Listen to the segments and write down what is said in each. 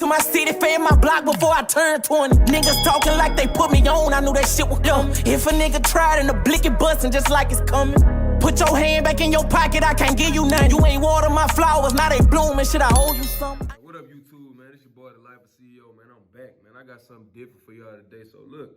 To my city, fed my block before I turned 20. Niggas talking like they put me on, I knew that shit was coming. If a nigga tried and the blick it bustin' just like it's coming. Put your hand back in your pocket, I can't give you nothing. You ain't water my flowers, now they blooming, should I owe you something? What up, YouTube, man? It's your boy, the Life of C.E.O, man. I'm back, man. I got something different for y'all today. So look,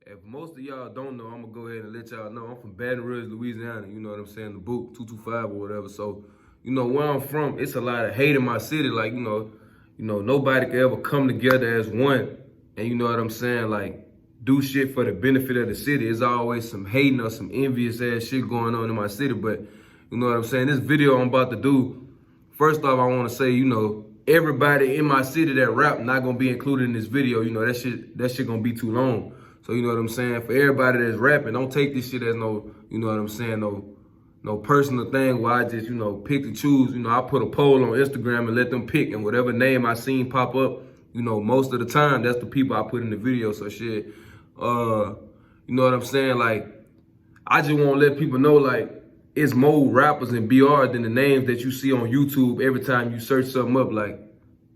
if most of y'all don't know, I'm gonna go ahead and let y'all know. I'm from Baton Rouge, Louisiana, you know what I'm saying? The boot, 225 or whatever. So, you know, where I'm from, it's a lot of hate in my city. Like, you know, nobody can ever come together as one and, you know what I'm saying, like, do shit for the benefit of the city. There's always some hating or some envious ass shit going on in my city. But, you know what I'm saying, this video I'm about to do, first off, I want to say, you know, everybody in my city that rap not going to be included in this video. You know, that shit going to be too long. So, you know what I'm saying, for everybody that's rapping, don't take this shit as no, you know what I'm saying, no personal thing where I just, you know, pick and choose. You know, I put a poll on Instagram and let them pick, and whatever name I seen pop up, you know, most of the time, that's the people I put in the video. So shit, you know what I'm saying? Like, I just want to let people know, like, it's more rappers and BR than the names that you see on YouTube every time you search something up. Like,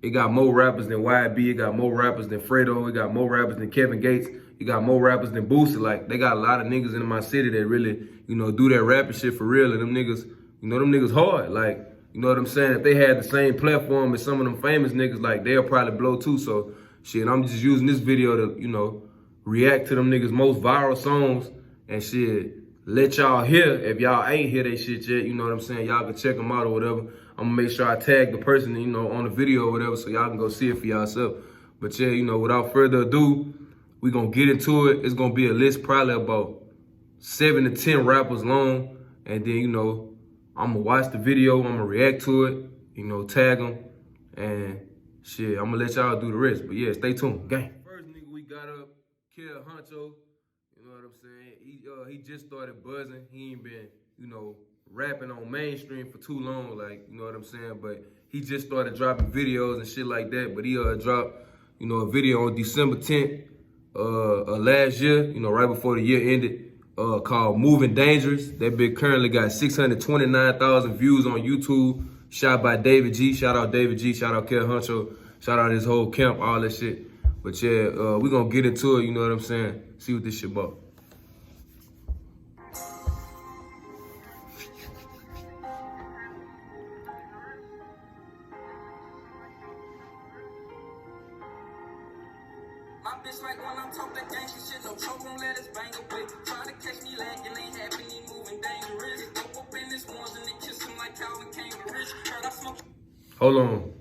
it got more rappers than YB, it got more rappers than Fredo, it got more rappers than Kevin Gates, it got more rappers than Boosie. Like, they got a lot of niggas in my city that really, you know, do that rapping shit for real. And them niggas, you know, them niggas hard. Like, you know what I'm saying? If they had the same platform as some of them famous niggas, like, they'll probably blow too. So, shit, I'm just using this video to, you know, react to them niggas' most viral songs and shit. Let y'all hear, if y'all ain't hear they shit yet, you know what I'm saying? Y'all can check them out or whatever. I'm gonna make sure I tag the person, you know, on the video or whatever, so y'all can go see it for yourself. But yeah, you know, without further ado, we gonna get into it. It's gonna be a list probably about 7 to 10 rappers long. And then, you know, I'm gonna watch the video, I'm gonna react to it, you know, tag them, and shit, I'm gonna let y'all do the rest. But yeah, stay tuned, gang. First nigga we got up, Kill Huncho. You know what I'm saying? He just started buzzing. He ain't been, you know, rapping on mainstream for too long, like, you know what I'm saying? But he just started dropping videos and shit like that. But he dropped, you know, a video on December 10th last year, you know, right before the year ended, called Moving Dangerous. That bitch currently got 629,000 views on YouTube. Shot by David G. Shout out David G. Shout out Kill Huncho. Shout out his whole camp, all that shit. But yeah, we gonna get into it, you know what I'm saying? See what this shit about. My bitch like when I'm talking gangsta shit, no choke, won't let us bang a blick. Try to catch me lagging, ain't happen, he moving dangerous. Dope up in this ones and they kiss him like Calvin Cambridge. Heard I smoke. Hold on.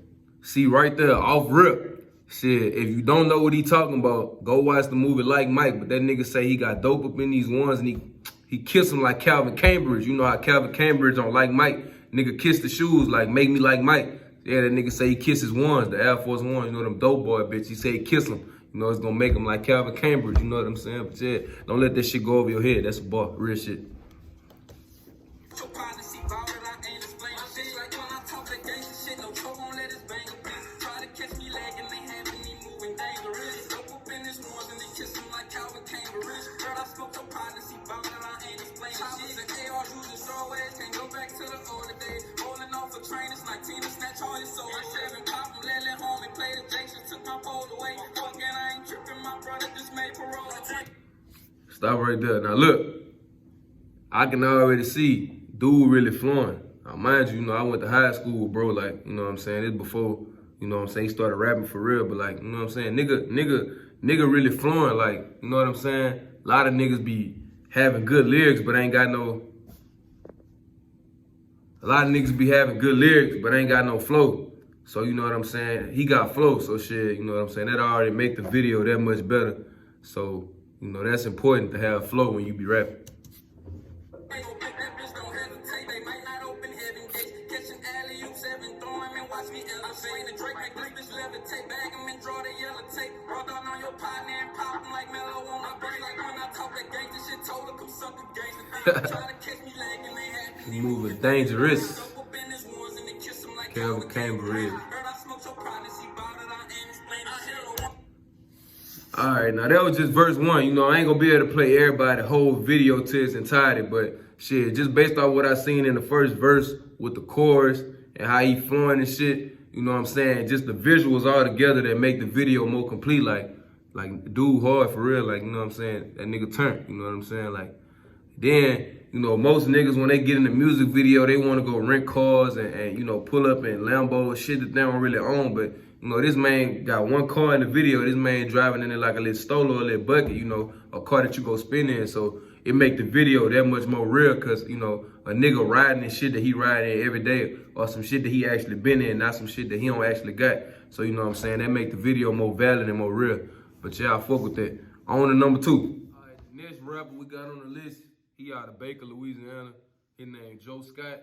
See right there, off rip. Shit, if you don't know what he talking about, go watch the movie Like Mike. But that nigga say he got dope up in these ones and he kissed him like Calvin Cambridge. You know how Calvin Cambridge on Like Mike, nigga kiss the shoes like make me like Mike. Yeah, that nigga say he kisses ones, the Air Force Ones, you know them dope boy bitch. He say he kiss them. You know, it's gonna make him like Calvin Cambridge, you know what I'm saying? But yeah, don't let that shit go over your head. That's a bar, real shit. Stop right there. Now look, I can already see dude really flowing. Now mind you, you know, I went to high school with bro, like, you know what I'm saying? It's before, you know what I'm saying, he started rapping for real, but like, you know what I'm saying? Nigga really flowing, like, you know what I'm saying? A lot of niggas be having good lyrics, but ain't got no, a lot of niggas be having good lyrics, but ain't got no flow. So, you know what I'm saying? He got flow, so shit, you know what I'm saying? That already make the video that much better. So, you know, that's important to have flow when you be rapping. Moving dangerous. Calvin Cambridge. All right, now that was just verse 1. You know, I ain't gonna be able to play everybody the whole video to its entirety, but shit, just based off what I seen in the first verse with the chorus and how he flowing and shit, you know what I'm saying, just the visuals all together that make the video more complete. Like dude hard for real, like, you know what I'm saying, that nigga turned, you know what I'm saying, like, then, you know, most niggas, when they get in the music video, they want to go rent cars and, you know, pull up in Lambo, shit that they don't really own. But, you know, this man got one car in the video. This man driving in it like a little Stolo or a little bucket, you know, a car that you go spin in. So it make the video that much more real because, you know, a nigga riding in shit that he riding in every day or some shit that he actually been in, not some shit that he don't actually got. So, you know what I'm saying, that make the video more valid and more real. But yeah, I fuck with that. On to number 2. All right, the next rapper we got on the list, he out of Baker, Louisiana. His name Joe Scott.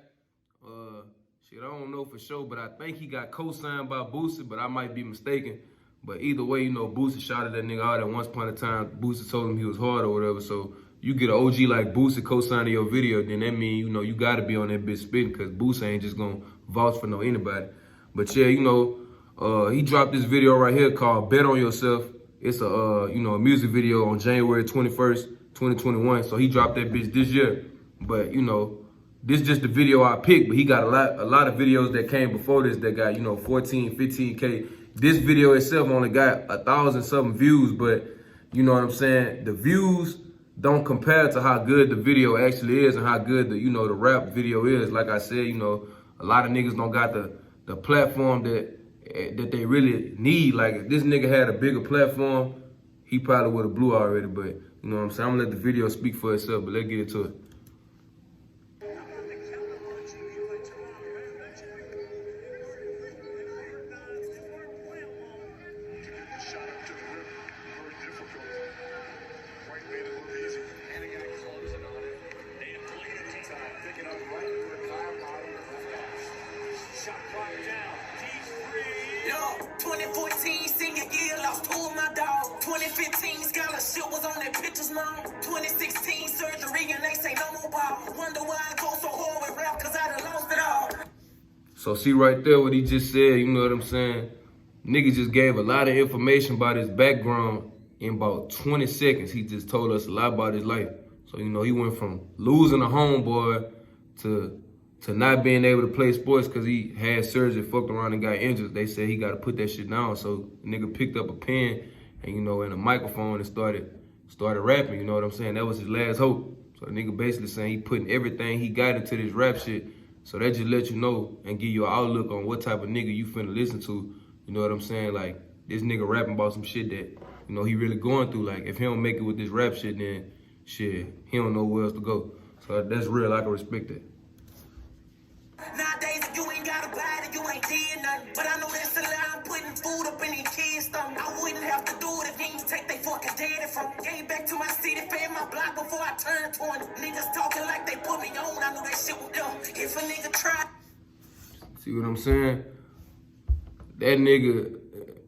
Shit, I don't know for sure, but I think he got co-signed by Boosie, but I might be mistaken. But either way, you know, Boosie shot at that nigga out at once upon a time. Boosie told him he was hard or whatever. So you get an OG like Boosie co-signing your video, then that mean, you know, you gotta be on that bitch spitting because Boosie ain't just gonna vouch for no anybody. But yeah, you know, he dropped this video right here called Bet on Yourself. It's a, you know, a music video on January 21st, 2021. So he dropped that bitch this year. But, you know, this just the video I picked, but he got a lot of videos that came before this that got, you know, 14, 15K. This video itself only got 1,000-something views, but you know what I'm saying? The views don't compare to how good the video actually is and how good the, you know, the rap video is. Like I said, you know, a lot of niggas don't got the platform that they really need. Like if this nigga had a bigger platform, he probably would have blew already, but you know what I'm saying? I'm gonna let the video speak for itself, but let's get into it. Yo, 2014 senior year, lost 2 of my dogs. 2015 scholarship was on their pictures, mom. 2016 surgery and they say no more ball. Wonder why I go so hard with rap, cause I done lost it all. So see right there what he just said, you know what I'm saying? Nigga just gave a lot of information about his background in about 20 seconds. He just told us a lot about his life. So, you know, he went from losing a homeboy to not being able to play sports because he had surgery, fucked around and got injured. They said he got to put that shit down. So the nigga picked up a pen and, you know, and a microphone and started rapping, you know what I'm saying? That was his last hope. So the nigga basically saying he putting everything he got into this rap shit. So that just let you know and give you an outlook on what type of nigga you finna listen to. You know what I'm saying? Like, this nigga rapping about some shit that, you know, he really going through. Like, if he don't make it with this rap shit, then shit, he don't know where else to go. So that's real, I can respect that. Nowadays, if you ain't got a body, you ain't did nothing. But I know that's a lie, I'm putting food up in these kids' stomach. I wouldn't have to do it if he ain't take they fucking daddy from me. Came back to my city, fed my block before I turned 20. Niggas talking like they put me on, I knew that shit was dumb. If a nigga try. See what I'm saying? That nigga,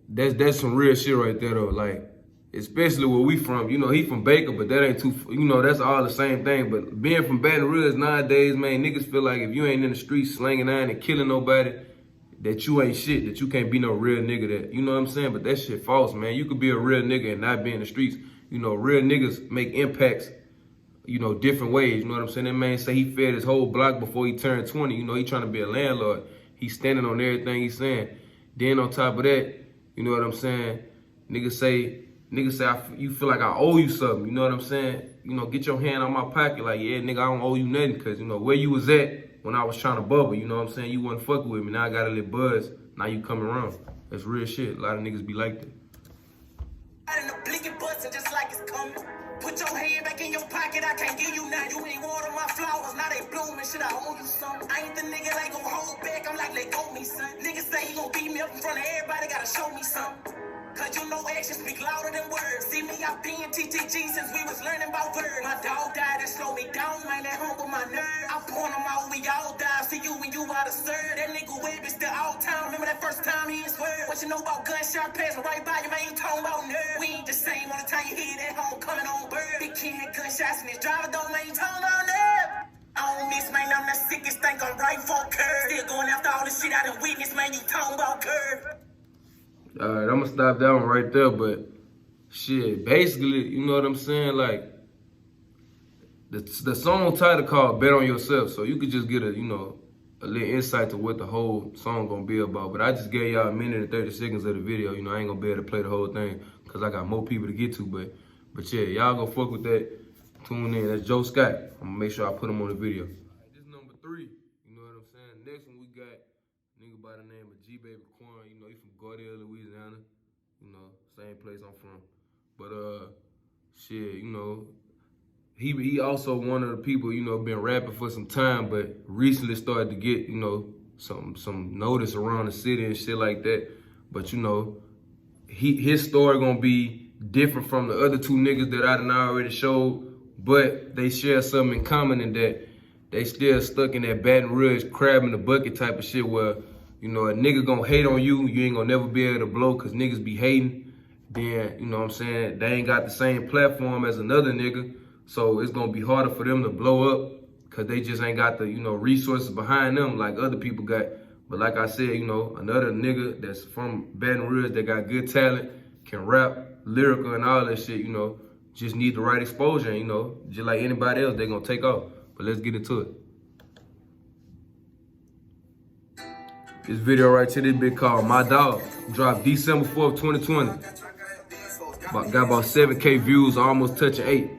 that's some real shit right there though. Like, especially where we from. You know, he from Baker, but that ain't too, you know, that's all the same thing. But being from Baton Rouge nowadays, man, niggas feel like if you ain't in the streets slanging iron and killing nobody, that you ain't shit, that you can't be no real nigga that, you know what I'm saying? But that shit false, man. You could be a real nigga and not be in the streets. You know, real niggas make impacts, you know, different ways. You know what I'm saying? That man say he fed his whole block before he turned 20. You know, he trying to be a landlord. He's standing on everything he's saying. Then on top of that, you know what I'm saying? Niggas say, you feel like I owe you something. You know what I'm saying? You know, get your hand on my pocket. Like, yeah, nigga, I don't owe you nothing. Because, you know, where you was at when I was trying to bubble, you know what I'm saying? You wasn't fucking with me. Now I got a little buzz. Now you coming around. That's real shit. A lot of niggas be like that. And the blinking button just like it's coming. Put your hand back in your pocket, I can't give you nothing. You ain't water my flowers, now they blooming. Shit, I owe you something. I ain't the nigga that gon' hold back. I'm like, let go me, son. Niggas say he gon' beat me up in front of everybody, gotta show me something. Cause you know actions speak louder than words. See me, I've been TTG since we was learning about words. My dog died and slowed me down, man, that humble my nerve. I point them out, we all die. See you when you out of serve. That nigga Webb is still all time. Remember that first time he swerved? What you know about gunshot passing right by you, man, you talking about nerve. We ain't the same on the time you hear that home coming on bird. Big kid had gunshots in his driver, don't man, you talking about nerve. I don't miss, man, I'm the sickest, think I'm right for curve. Still going after all the shit I done witnessed, man, you talking about curve. All right, I'm gonna stop that one right there, but shit, basically, you know what I'm saying? Like, the song title called Bet on Yourself, so you could just get a, you know, a little insight to what the whole song gonna be about. But I just gave y'all a minute and 30 seconds of the video. You know, I ain't gonna be able to play the whole thing because I got more people to get to. But yeah, y'all go fuck with that. Tune in. That's Joe Scott. I'm gonna make sure I put him on the video. This is number 3. You know what I'm saying? Next one we got a nigga by the name of G Baby Quan. You know, he from Gardale, Louisiana. You know, same place I'm from. But shit, you know, he also one of the people, you know, been rapping for some time, but recently started to get, you know, some notice around the city and shit like that. But you know, his story gonna be different from the other 2 niggas that I done already showed, but they share something in common in that they still stuck in that Baton Rouge crab in the bucket type of shit where, you know, a nigga gonna hate on you, you ain't gonna never be able to blow cause niggas be hating. Then, you know what I'm saying, they ain't got the same platform as another nigga. So it's gonna be harder for them to blow up because they just ain't got the, you know, resources behind them like other people got. But like I said, you know, another nigga that's from Baton Rouge that got good talent, can rap, lyrical and all that shit, you know, just need the right exposure. And, you know, just like anybody else, they gonna take off. But let's get into it. This video right here, this bit called My Dog. Dropped December 4th, 2020. Got about 7K views, almost touching 8.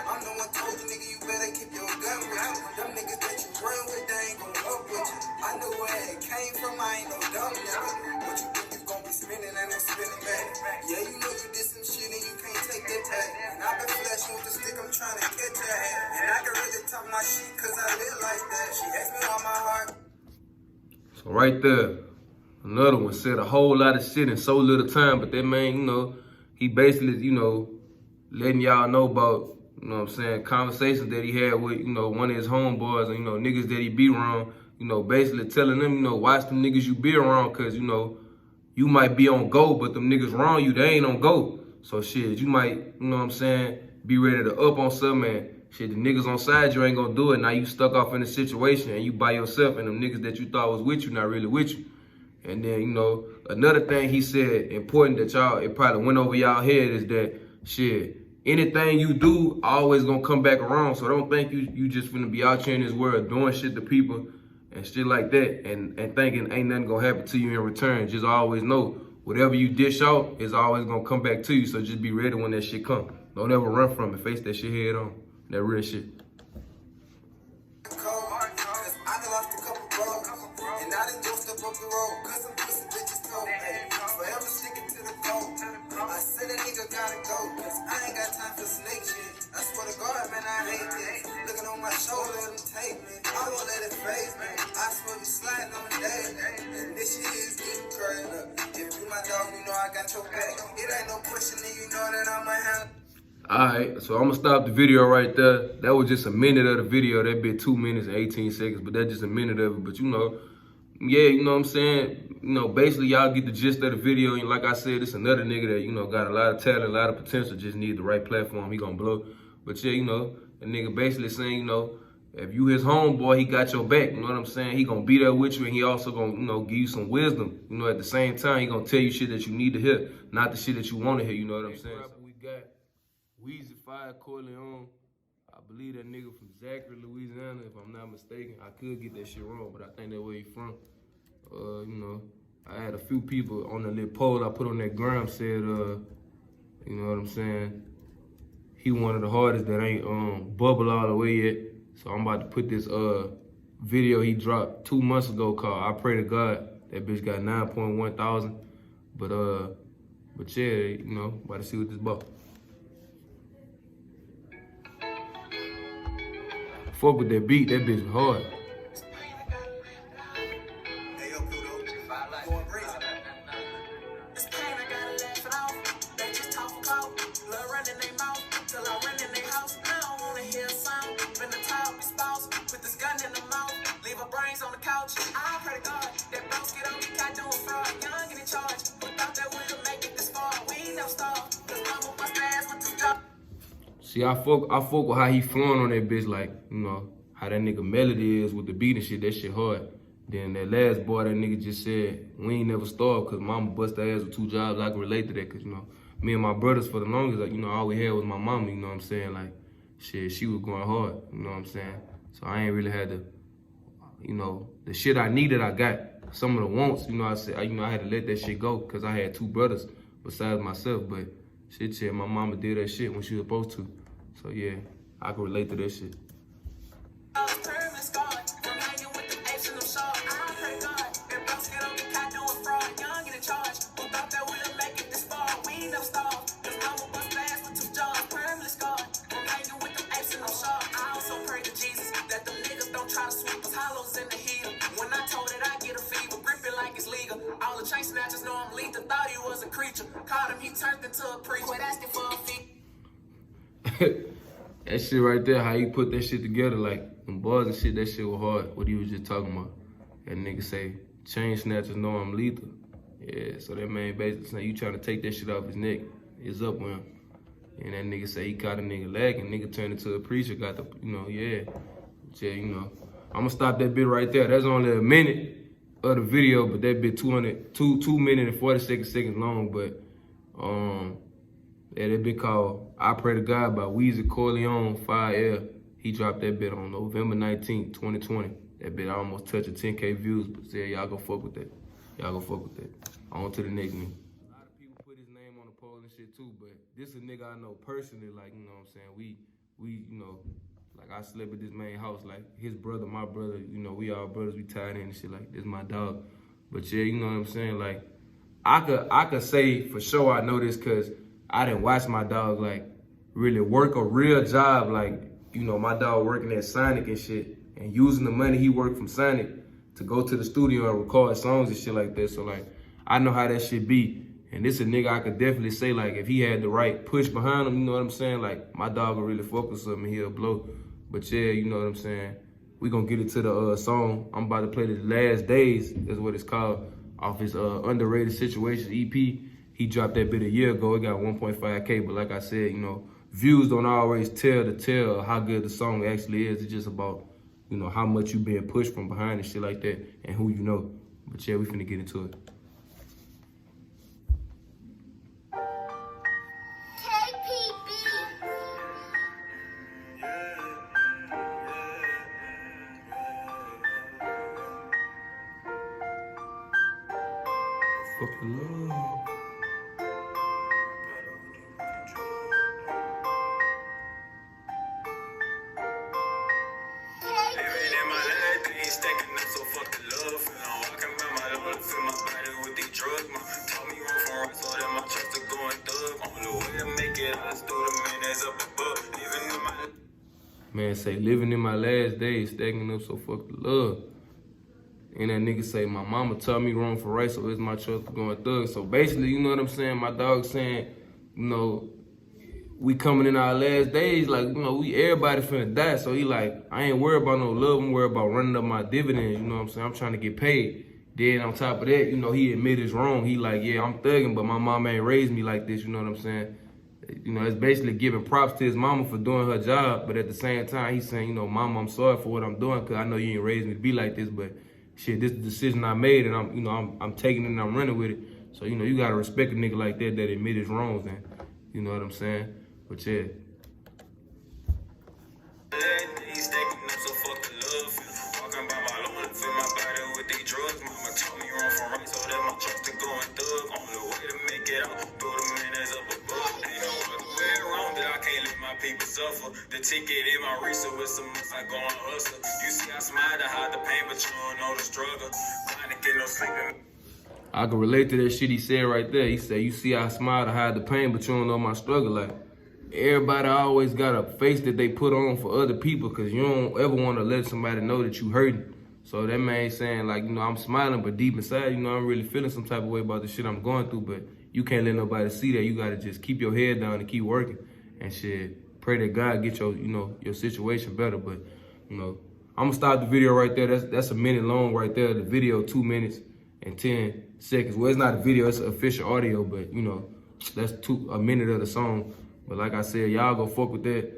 I'm the one told you, nigga, you better keep your gun with you. Them niggas that you run with, they ain't gon' fuck with you. I know where it came from, I ain't no dumb nigga. What you think you gon' be spinning, and I'm spinning back. Yeah, you know you did some shit and you can't take that back. And I've been flashing with the stick, I'm trying to catch her hat. And I can really talk my shit, cause I live like that. She asked me on my heart. So right there, another one said a whole lot of shit in so little time, but that man, you know, he basically, you know, letting y'all know about, you know what I'm saying, conversations that he had with, you know, one of his homeboys and, you know, niggas that he be around, you know, basically telling them, you know, watch them niggas you be around because, you know, you might be on go, but them niggas around you, they ain't on go. So shit, you might, you know what I'm saying, be ready to up on something and shit, the niggas on side you ain't gonna do it. Now you stuck off in a situation and you by yourself and them niggas that you thought was with you not really with you. And then, you know, another thing he said, important that y'all, it probably went over y'all head is that, shit, anything you do always gonna come back around. So don't think you just finna be out here in this world doing shit to people and shit like that and thinking ain't nothing gonna happen to you in return. Just always know, whatever you dish out is always gonna come back to you. So just be ready when that shit come. Don't ever run from it. Face that shit head on. That real shit. Alright, so I'm gonna stop the video right there. That was just a minute of the video. That bit 2 minutes and 18 seconds, but that's just a minute of it. But you know, yeah, you know what I'm saying? You know, basically y'all get the gist of the video. And like I said, it's another nigga that, you know, got a lot of talent, a lot of potential, just need the right platform. He gonna blow. But yeah, you know, the nigga basically saying, you know, if you his homeboy, he got your back. You know what I'm saying? He gonna be there with you and he also gonna, you know, give you some wisdom. You know, at the same time, he gonna tell you shit that you need to hear, not the shit that you wanna hear, you know what I'm saying? We got Weezy 5 Corleone. I believe that nigga from Zachary, Louisiana, if I'm not mistaken. I could get that shit wrong, but I think that's where he from. You know, I had a few people on the little poll I put on that gram said, you know what I'm saying? He one of the hardest that ain't bubble all the way yet. So I'm about to put this video he dropped 2 months ago called I Pray to God. That bitch got 9.1 thousand. But yeah, you know, about to see what this about. Fuck with that beat, that bitch hard. See, I fuck with how he flowing on that bitch, like, you know, how that nigga melody is with the beat and shit, that shit hard. Then that last boy, that nigga just said, we ain't never starved because mama bust her ass with 2 jobs. I can relate to that because, you know, me and my brothers for the longest, like, you know, all we had was my mama, you know what I'm saying? Like, shit, she was going hard, you know what I'm saying? So I ain't really had to, you know, the shit I needed, I got. Some of the wants, you know, I had to let that shit go because I had 2 brothers besides myself. But shit, my mama did that shit when she was supposed to. So yeah, I can relate to that shit. Snatchers know I'm lethal, thought he was a creature. Caught him, he turned into a preacher. Quit asking for a fee. That shit right there, how you put that shit together, like, them bars and shit, that shit was hard, what he was just talking about. That nigga say, chain snatchers know I'm lethal. Yeah, so that man basically saying, you trying to take that shit off his neck, it's up with him. And that nigga say he caught a nigga leg, and nigga turned into a preacher, got the, you know, yeah. Yeah, you know, I'm gonna stop that bit right there. That's only a minute of the video, but that bit 2 minutes and 40 seconds long. But yeah, that bit called I Pray to God by Weezy Corleone 5L. He dropped that bit on November 19th, 2020. That bit almost touching 10K views, but yeah, y'all go fuck with that. Y'all go fuck with that. On to the next nigga. A lot of people put his name on the poll and shit too, but this is a nigga I know personally, like, you know what I'm saying? We you know, like, I slept at this man's house, like, his brother, my brother, you know, we all brothers, we tied in and shit, like, this my dog. But yeah, you know what I'm saying? Like, I could say for sure I know this because I didn't watch my dog, like, really work a real job, like, you know, my dog working at Sonic and shit, and using the money he worked from Sonic to go to the studio and record songs and shit like that. So, like, I know how that shit be. And this a nigga I could definitely say, like, if he had the right push behind him, you know what I'm saying? Like, my dog will really focus on me, he'll blow. But yeah, you know what I'm saying? We gonna get into the song. I'm about to play the Last Days, is what it's called, off his Underrated Situations EP. He dropped that bit a year ago. It got 1.5K, but like I said, you know, views don't always tell how good the song actually is. It's just about, you know, how much you being pushed from behind and shit like that, and who you know. But yeah, we finna get into it. Fucking love. Stacking up so fucking love. I'm walking around my load and fill my body with these drugs. Mom taught me wrong from right, so that my trust is going thug. On the way to make it, I just threw the minutes up above. Living in my man say, living in my last days, stacking up so fucking love. And that nigga say, my mama taught me wrong for right, so it's my trust going thug. So basically, you know what I'm saying? My dog saying, you know, we coming in our last days, like, you know, we everybody finna die. So he like, I ain't worried about no love, I'm worried about running up my dividends, you know what I'm saying? I'm trying to get paid. Then on top of that, you know, he admit it's wrong. He like, yeah, I'm thugging, but my mom ain't raised me like this, you know what I'm saying? You know, it's basically giving props to his mama for doing her job, but at the same time, he's saying, you know, mama, I'm sorry for what I'm doing, because I know you ain't raised me to be like this, but shit, this is the decision I made, and I'm, you know, I'm taking it and I'm running with it. So, you know, you gotta respect a nigga like that admit his wrongs, and you know what I'm saying? But yeah. People suffer. The ticket in my wrist, so it's a must. I go on hustle. You see, I smile to hide the pain, but you don't know the struggle. Trying to get no sleep. I can relate to that shit he said right there. He said, you see, I smile to hide the pain, but you don't know my struggle. Like, everybody always got a face that they put on for other people, because you don't ever want to let somebody know that you hurting. So that man saying, like, you know, I'm smiling, but deep inside, you know, I'm really feeling some type of way about the shit I'm going through, but you can't let nobody see that. You got to just keep your head down and keep working and shit. Pray that God get your, you know, your situation better. But, you know, I'm gonna stop the video right there. That's a minute long right there. The video 2 minutes and 10 seconds. Well, it's not a video, it's official audio, but you know, that's a minute of the song. But like I said, y'all go fuck with that.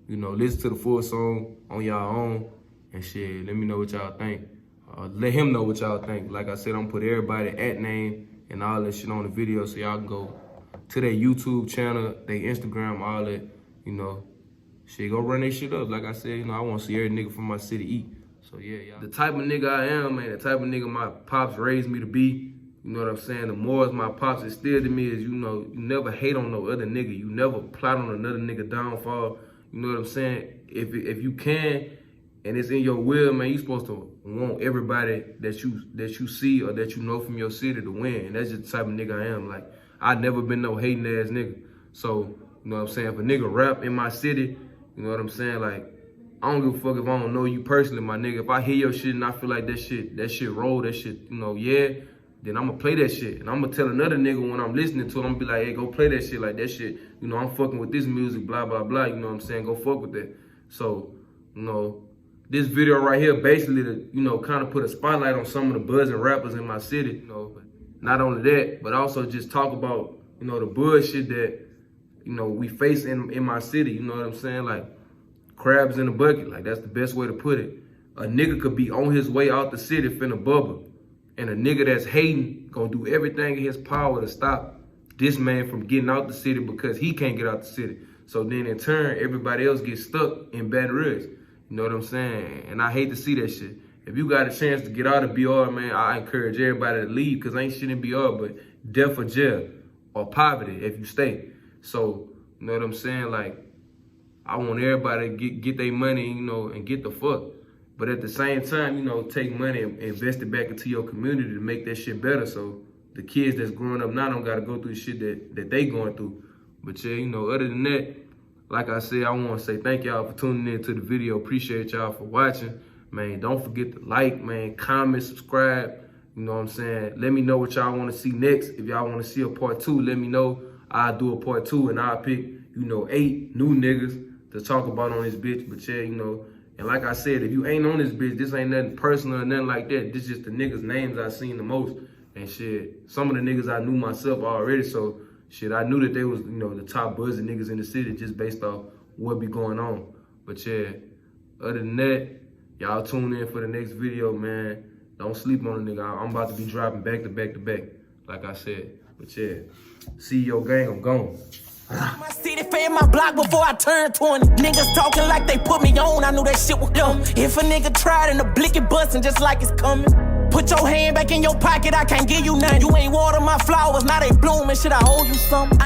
You know, listen to the full song on y'all own and shit. Let me know what y'all think. let him know what y'all think. Like I said, I'm put everybody at name and all that shit on the video so y'all can go to their YouTube channel, their Instagram, all that, you know. Shit, go run that shit up. Like I said, you know, I want to see every nigga from my city eat. So yeah, y'all. The type of nigga I am, man, the type of nigga my pops raised me to be, you know what I'm saying? The morals my pops instilled in me is, you know, you never hate on no other nigga. You never plot on another nigga downfall. You know what I'm saying? If you can, and it's in your will, man, you supposed to want everybody that you see or that you know from your city to win. And that's just the type of nigga I am. Like, I never been no hating ass nigga. So, you know what I'm saying? If a nigga rap in my city, you know what I'm saying? Like, I don't give a fuck if I don't know you personally, my nigga. If I hear your shit and I feel like that shit roll, that shit, you know, yeah, then I'm gonna play that shit. And I'm gonna tell another nigga when I'm listening to it, I'm gonna be like, hey, go play that shit, like that shit, you know, I'm fucking with this music, blah, blah, blah, you know what I'm saying? Go fuck with that. So, you know, this video right here basically to, you know, kind of put a spotlight on some of the buzzing rappers in my city, you know. Not only that, but also just talk about, you know, the bullshit that, you know, we face in my city, you know what I'm saying? Like, crabs in a bucket, like that's the best way to put it. A nigga could be on his way out the city finna bubble, and a nigga that's hating gonna do everything in his power to stop this man from getting out the city because he can't get out the city. So then in turn, everybody else gets stuck in Baton Rouge. You know what I'm saying? And I hate to see that shit. If you got a chance to get out of BR, man, I encourage everybody to leave because ain't shit in BR but death or jail or poverty if you stay. So, you know what I'm saying? Like, I want everybody to get their money, you know, and get the fuck. But at the same time, you know, take money and invest it back into your community to make that shit better. So the kids that's growing up now don't got to go through the shit that they going through. But yeah, you know, other than that, like I said, I want to say thank y'all for tuning in to the video. Appreciate y'all for watching. Man, don't forget to like, man, comment, subscribe. You know what I'm saying? Let me know what y'all want to see next. If y'all want to see a part 2, let me know. I'll do a part 2 and I'll pick, you know, 8 new niggas to talk about on this bitch. But yeah, you know, and like I said, if you ain't on this bitch, this ain't nothing personal or nothing like that. This just the niggas' names I seen the most. And shit, some of the niggas I knew myself already. So shit, I knew that they was, you know, the top buzzing niggas in the city just based off what be going on. But yeah, other than that, y'all tune in for the next video, man. Don't sleep on a nigga. I'm about to be dropping back to back to back, like I said. But yeah, C.E.O. gang, I'm gone. My city fed my block before I turned 20. Niggas talking like they put me on, I knew that shit was dumb. If a nigga tried and the blicky bustin' just like it's coming. Put your hand back in your pocket, I can't give you nothing. You ain't water my flowers, now they blooming, shit, I owe you something.